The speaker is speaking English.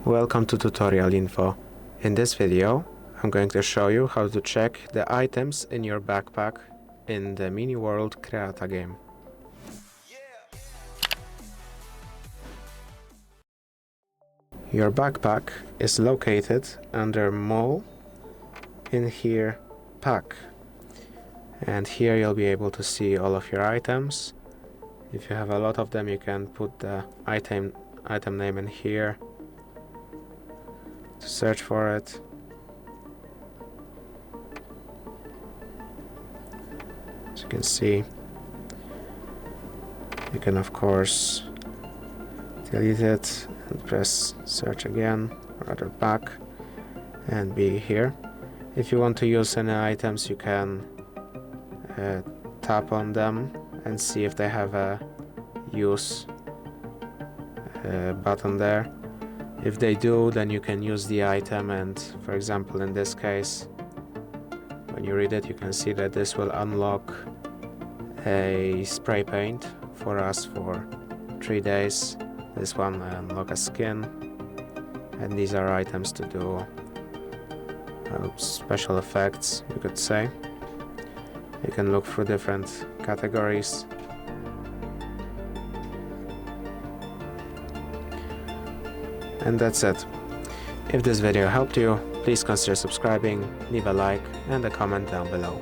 Welcome to tutorial info. In this video I'm going to show you how to check the items in your backpack in the Mini World CREATA game. Your backpack is located under More, in here Pack, and here you'll be able to see all of your items. If you have a lot of them, you can put the item name in here to search for it. As you can see, you can of course delete it and press search again, or other back, and be here. If you want to use any items, you can tap on them and see if they have a use button there. If they do, then you can use the item, and for example in this case, when you read it, you can see that this will unlock a spray paint for us for 3 days. This one unlock a skin, and these are items to do special effects, you could say. You can look through different categories. And that's it. If this video helped you, please consider subscribing, leave a like and a comment down below.